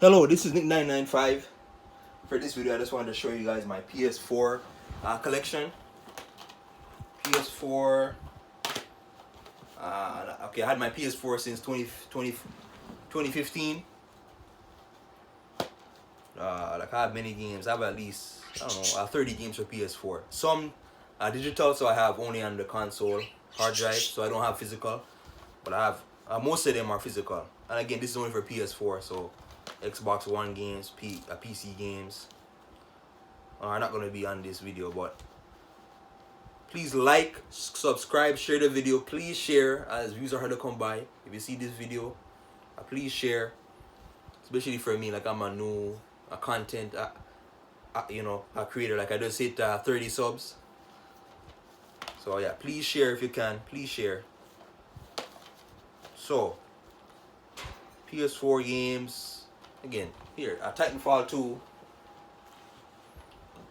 Hello, this is Nick995. For this video, I just wanted to show you guys my PS4 collection. PS4. Okay, I had my PS4 since 2015. Like I have many games. I have at least, I don't know, 30 games for PS4. Some digital, so I have only on the console hard drive, so I don't have physical. But I have most of them are physical. And again, this is only for PS4, so Xbox One games, PC games are not going to be on this video. But please like, subscribe, share the video. Please share, as views are hard to come by. If you see this video, please share, especially for me. Like I'm a new content, a creator. Like I just hit 30 subs. So yeah, please share if you can. Please share. So PS4 games. Again, here, Titanfall 2,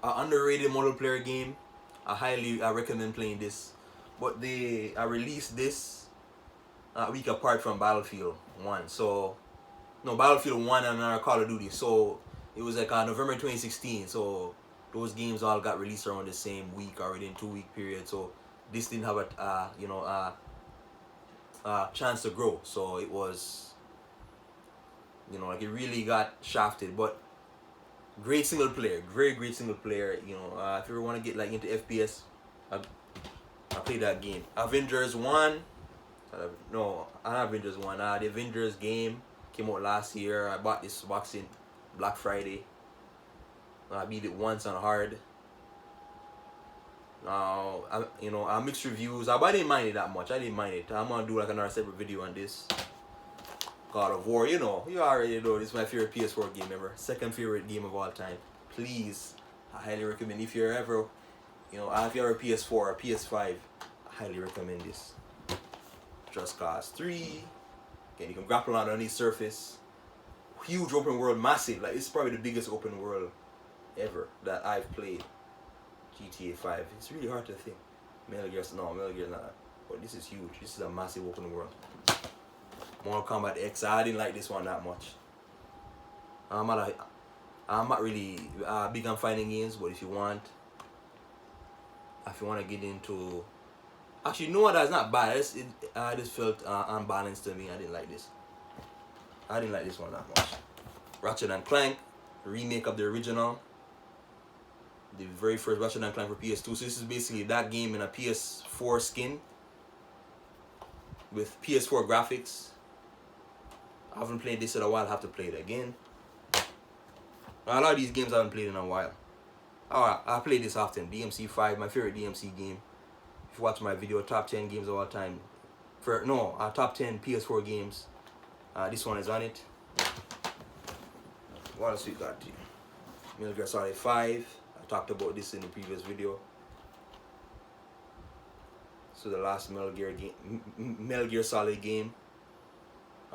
an underrated multiplayer game. I highly recommend playing this. But they released this a week apart from Battlefield 1. So, no, Battlefield 1 and another Call of Duty. So, it was like November 2016. So, those games all got released around the same week or within 2-week period. So, this didn't have a chance to grow. So, it was, like it really got shafted. But great single player, great single player. If you ever want to get like into FPS, I play that game. Avengers 1. No, not Avengers 1. The Avengers game came out last year. I bought this box in Black Friday. I beat it once on hard. Now, I mixed reviews. But I didn't mind it that much. I didn't mind it. I'm gonna do like another separate video on this. God of War, you already know this is my favorite PS4 game ever. Second favorite game of all time. Please, I highly recommend if you're ever, if you're a PS4 or PS5, I highly recommend this. Just Cause 3. Again, you can grapple on any surface. Huge open world, massive. Like it's probably the biggest open world ever that I've played. GTA 5. It's really hard to think. Metal Gear not. But this is huge. This is a massive open world. Mortal Kombat X. I didn't like this one that much. I'm not really big on fighting games, but if you want to get into, actually, you know what? That's not bad. I just felt unbalanced to me. I didn't like this. I didn't like this one that much. Ratchet and Clank, remake of the original, the very first Ratchet and Clank for PS2. So this is basically that game in a PS4 skin with PS4 graphics. I haven't played this in a while. I have to play it again. A lot of these games I haven't played in a while. I play this often. DMC 5, my favorite DMC game. If you watch my video, top 10 games of all time. Top 10 PS4 games. This one is on it. What else we got here? Metal Gear Solid 5. I talked about this in the previous video. So the last Metal Gear Solid game.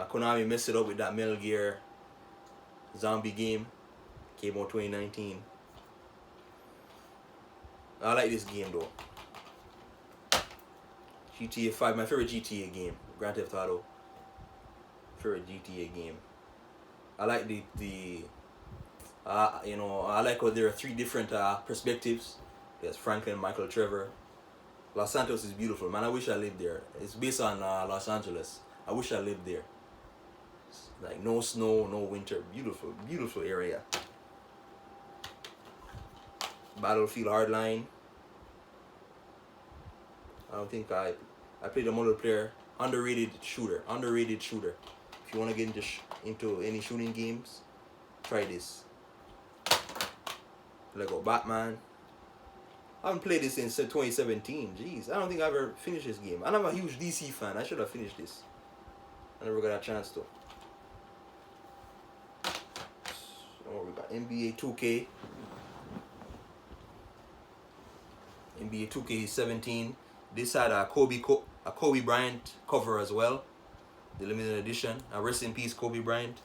Konami messed it up with that Metal Gear zombie game. Came out 2019. I like this game though. GTA 5, my favorite GTA game. Grand Theft Auto. Favorite GTA game. I like I like how there are 3 different perspectives. There's Franklin, Michael, Trevor. Los Santos is beautiful, man. I wish I lived there. It's based on Los Angeles. I wish I lived there. Like no snow, no winter. Beautiful, beautiful area. Battlefield Hardline. I don't think I played a multiplayer. Underrated shooter. If you want to get into any shooting games, try this. Lego Batman. I haven't played this since 2017. Jeez, I don't think I ever finished this game. And I'm a huge DC fan. I should have finished this. I never got a chance to. We got NBA 2K. NBA 2K17. This had a Kobe Bryant cover as well. The limited edition. Rest in peace, Kobe Bryant.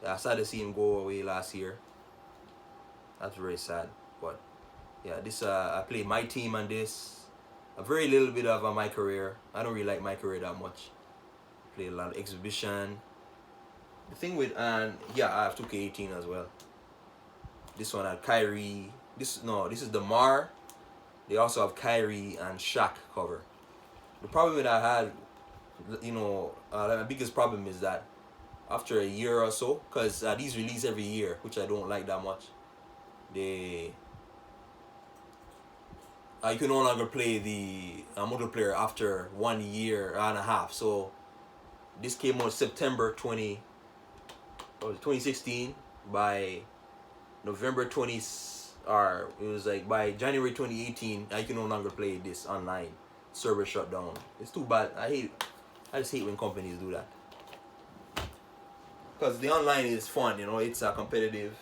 I sad to see him go away last year. That's very sad. But yeah, this I played my team on this. A very little bit of my career. I don't really like my career that much. Played a lot of exhibition. thing with, and yeah, I have 2K18 as well. This one had Kyrie. This is the Mar. They also have Kyrie and Shaq cover. The problem that I had, my biggest problem is that after a year or so, because these release every year, which I don't like that much. They you can no longer play the multiplayer after 1 year and a half. So this came out September 2016. By November 20, or it was like by January 2018, I can no longer play this online. Server shut down. It's too bad. I just hate when companies do that. Because the online is fun, it's a competitive.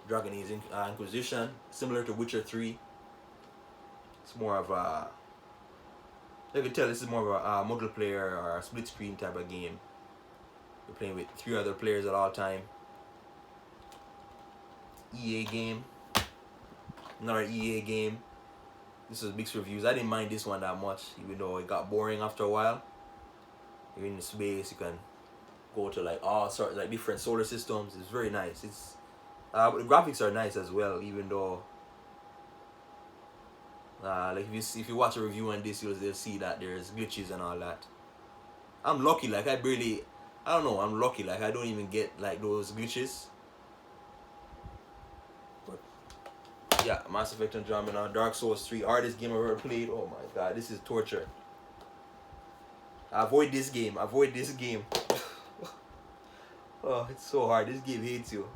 Dragon Age Inquisition, similar to Witcher 3. It's more of a, you can tell this is more of a multiplayer or a split screen type of game. You're playing with 3 other players at all time. EA game. Another EA game. This is mixed reviews. I didn't mind this one that much, even though it got boring after a while. You're in the space, you can go to like all sorts, like different solar systems. It's very nice. It's but the graphics are nice as well, even though like if you watch a review on this, you'll see that there's glitches and all that. I'm lucky, like I'm lucky, like I don't even get like those glitches. But yeah, Mass Effect Andromeda, Dark Souls 3, hardest game I've ever played. Oh my god, this is torture. Avoid this game. Oh, it's so hard. This game hates you.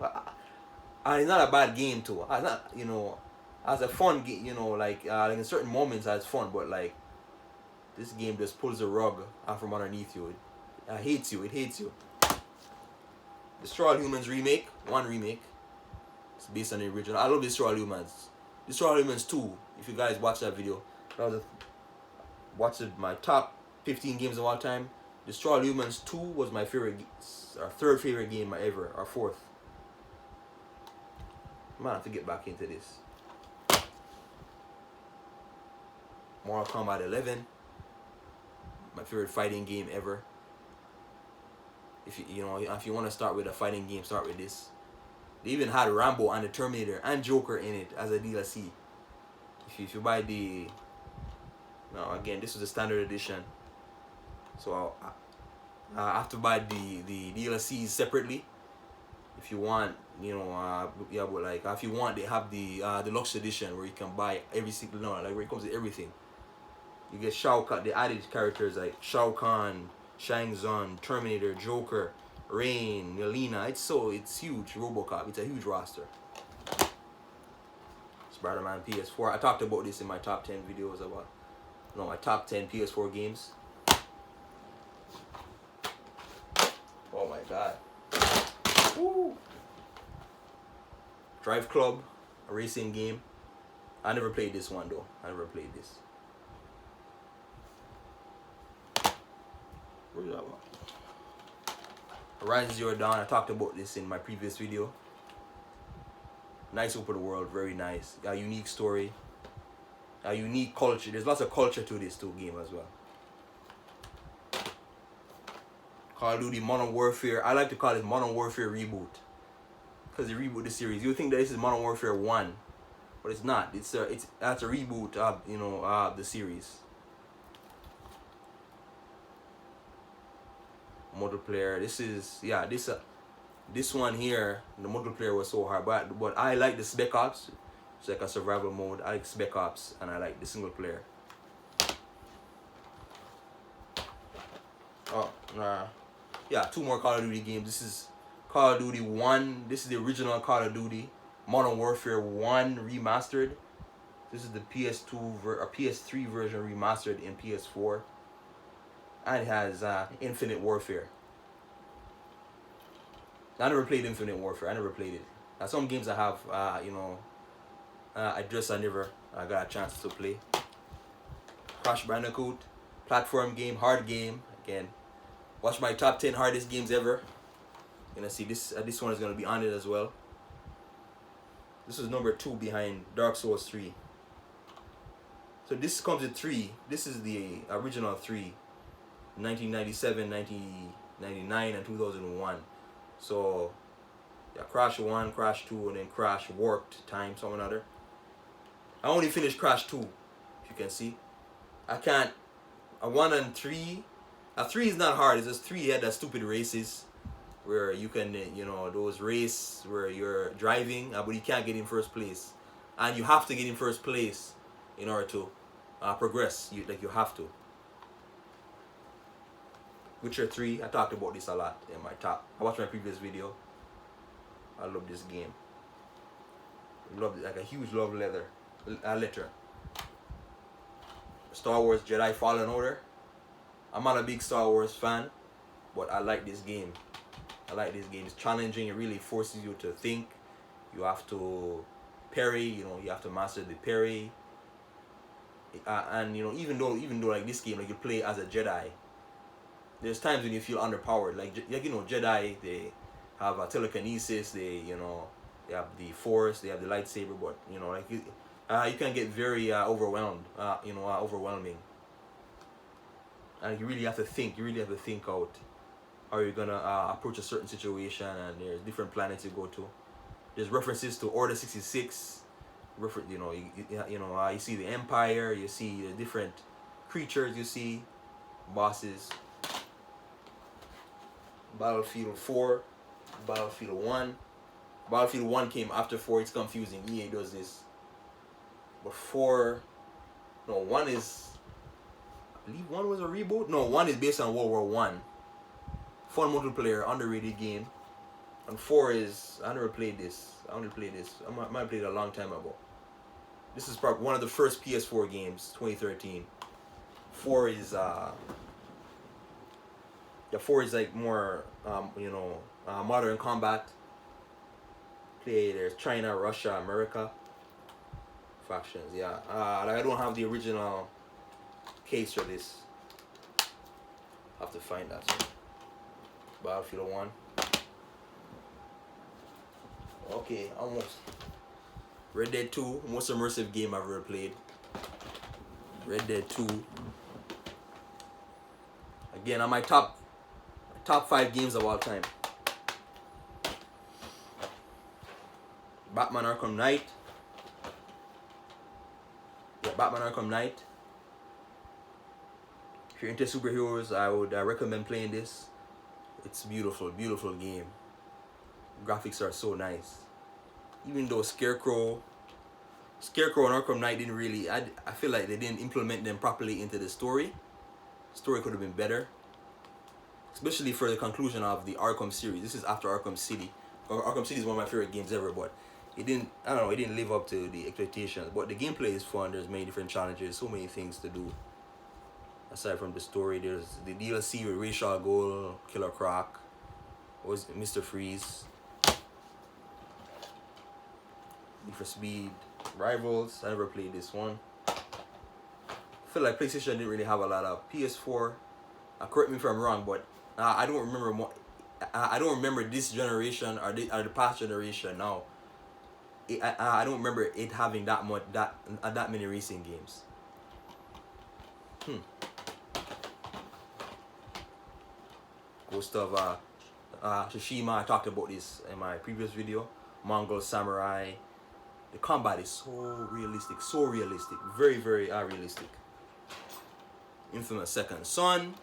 And it's not a bad game too. It's not, as a fun game, like in certain moments it's fun, but like this game just pulls the rug out from underneath you. It hates you. Destroy All Humans remake, one remake. It's based on the original. I love Destroy All Humans. Destroy All Humans 2. If you guys watch that video, watch my top 15 games of all time. Destroy All Humans 2 was my favorite, or third favorite game ever, or fourth. I might have to get back into this. Mortal Kombat 11, my favorite fighting game ever. If you want to start with a fighting game, start with this. They even had Rambo and the Terminator and Joker in it as a DLC. If you buy the, again, this was the standard edition, so I have to buy the DLCs separately. If you want, but like if you want, they have the deluxe edition where you can buy every single, like where it comes with everything. You get Shao Kahn. They added characters like Shao Kahn, Shang Tsung, Terminator, Joker, Rain, Melina. It's huge. RoboCop. It's a huge roster. Spider-Man PS4. I talked about this in my top 10 videos about, my top 10 PS4 games. Oh my god. Woo. Drive Club, a racing game. I never played this one though. I never played this. Where's that one? Horizon Zero Dawn. I talked about this in my previous video. Nice open world, very nice. A unique story. A unique culture. There's lots of culture to this game as well. Call of Duty Modern Warfare. I like to call it Modern Warfare Reboot, because they reboot the series. You think that this is Modern Warfare 1, but it's not. That's a reboot of the series. Multiplayer. This one here, the multiplayer was so hard, but I like the Spec Ops. It's like a survival mode. I like Spec Ops, and I like the single player. Yeah, 2 more Call of Duty games. This is Call of Duty 1. This is the original Call of Duty. Modern Warfare 1 remastered. This is the PS2 or PS3 version remastered in PS4. And it has Infinite Warfare. I never played Infinite Warfare. I never played it. Now some games I have, I never got a chance to play. Crash Bandicoot, platform game, hard game. Again, watch my top 10 hardest games ever. You're gonna see this. This one is gonna be on it as well. This is number 2 behind Dark Souls 3. So this comes with 3. This is the original 3. 1997, 99 and 2001. So yeah, Crash 1, Crash 2, and then Crash Warped Time, some another. I only finished Crash 2, if you can see. I can't. A 1 and 3. A 3 is not hard. It's just 3 had that stupid races where you can, those race where you're driving, but you can't get in first place. And you have to get in first place in order to progress. You have to. Witcher 3, I talked about this a lot in my top. I watched my previous video. I love this game. Love it, like a huge love letter. Star Wars Jedi Fallen Order. I'm not a big Star Wars fan, but I like this game. It's challenging. It really forces you to think. You have to parry. You have to master the parry. And even though like this game, like you play as a Jedi, there's times when you feel underpowered. Like Jedi, they have a telekinesis. They have the Force. They have the lightsaber. But you can get very overwhelmed. Overwhelming. And you really have to think. You really have to think out how you're gonna approach a certain situation. And there's different planets you go to. There's references to Order 66. You see the Empire. You see the different creatures. You see bosses. Battlefield 4, Battlefield 1. Battlefield 1 came after 4. It's confusing. EA does this. But 1 is, I believe 1 was a reboot. No, 1 is based on World War 1. Fun multiplayer, underrated game. And 4 is, I never played this. I only played this. I might have played it a long time ago. This is probably one of the first PS4 games, 2013. 4 is, 4 is like more, modern combat. There's China, Russia, America. Factions, yeah. I don't have the original case for this. Have to find that. So. Battlefield 1. Okay, almost. Red Dead 2, most immersive game I've ever played. Red Dead 2. Again, on my top 5 games of all time. Batman Arkham Knight. Yeah, Batman Arkham Knight. If you're into superheroes, I would recommend playing this. It's beautiful, beautiful game. Graphics are so nice. Even though Scarecrow and Arkham Knight didn't really, I feel like they didn't implement them properly into the story. The story could have been better. Especially for the conclusion of the Arkham series. This is after Arkham City. Arkham City is one of my favorite games ever, but it didn't live up to the expectations. But the gameplay is fun. There's many different challenges, so many things to do. Aside from the story, there's the DLC with Ra's al Ghul, Killer Croc, Mr. Freeze, Need for Speed, Rivals. I never played this one. I feel like PlayStation didn't really have a lot of PS4. Correct me if I'm wrong, but I don't remember. I don't remember this generation or the past generation now. I don't remember it having that many racing games. Ghost of Tsushima. I talked about this in my previous video. Mongol Samurai. The combat is so realistic, very, very realistic. Infamous Second Son.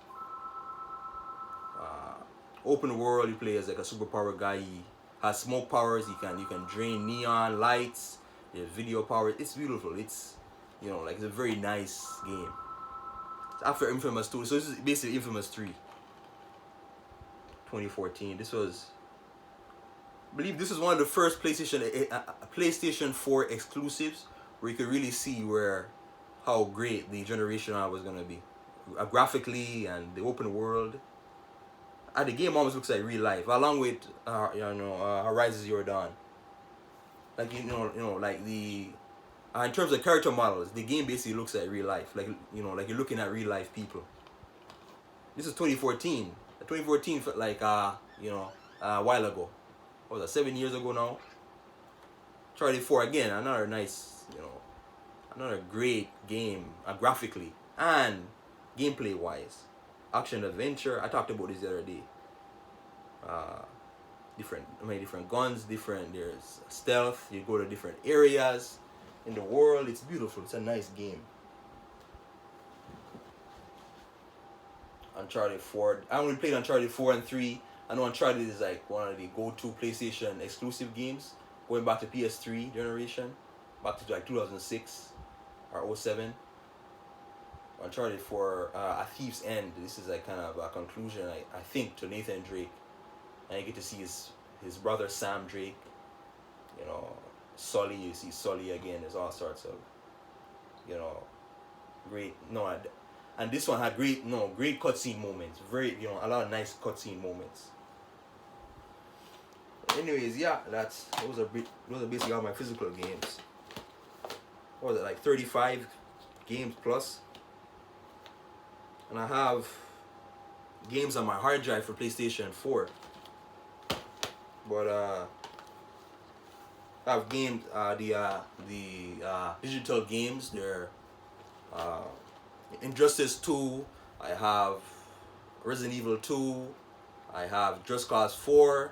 Open world, you play as like a superpower guy. He has smoke powers. You can drain neon lights. There's video power. It's beautiful. It's it's a very nice game. It's after Infamous 2, so this is basically Infamous 3. 2014. I believe this is one of the first PlayStation 4 exclusives where you could really see how great the generation was gonna be, graphically and the open world. The game almost looks like real life, along with Horizon Zero Dawn. Like like the in terms of character models, the game basically looks like real life. Like like you're looking at real life people. This is 2014. 2014 felt like a while ago. What was that, 7 years ago now? Charlie 4 again, another nice, another great game, graphically and gameplay wise. Action adventure. I talked about this the other day. many different guns, there's stealth. You go to different areas in the world. It's beautiful. It's a nice game. Uncharted 4. I only played Uncharted 4 and 3. I know Uncharted is like one of the go-to PlayStation exclusive games, going back to PS3 generation, back to like 2006 or 07. Uncharted 4, A Thief's End. This is like kind of a conclusion, I think, to Nathan Drake, and you get to see his brother Sam Drake. You know, Sully. You see Sully again. There's all sorts of, you know, great. No, and this one had great cutscene moments. Very, you know, a lot of nice cutscene moments. But anyways, yeah, those are basically all my physical games. What was it, like 35 games plus? And I have games on my hard drive for PlayStation 4. But I have games, the digital games. They're Injustice 2. I have Resident Evil 2. I have Just Cause 4,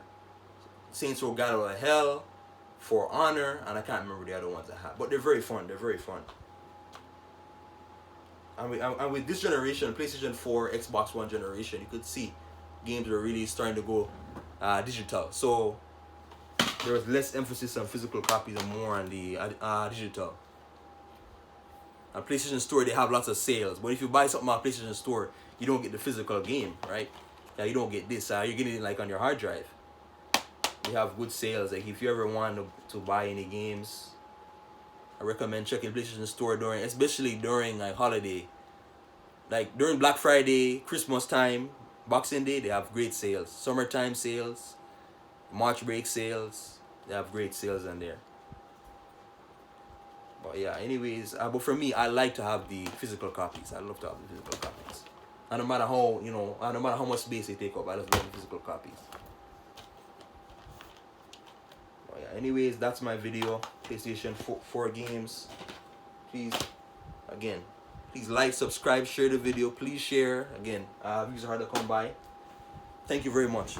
Saints Row: God of Hell, For Honor, and I can't remember the other ones I have. But they're very fun. They're very fun. And with this generation, PlayStation 4, Xbox One generation, you could see games are really starting to go digital. So there was less emphasis on physical copies and more on the digital. On PlayStation Store, they have lots of sales. But if you buy something on PlayStation Store, you don't get the physical game, right? Yeah, you don't get this. You're getting it like on your hard drive. They have good sales. Like if you ever want to buy any games, I recommend checking PlayStation Store especially during like holiday, like during Black Friday, Christmas time, Boxing Day. They have great sales. Summertime sales, March break sales. They have great sales in there. But yeah, anyways, but for me, I like to have the physical copies. I love to have the physical copies. And no matter how much space they take up, I just love the physical copies. But yeah, anyways, that's my video. PlayStation 4 games. Please like, subscribe, share the video. Please share. Again, views are hard to come by. Thank you very much.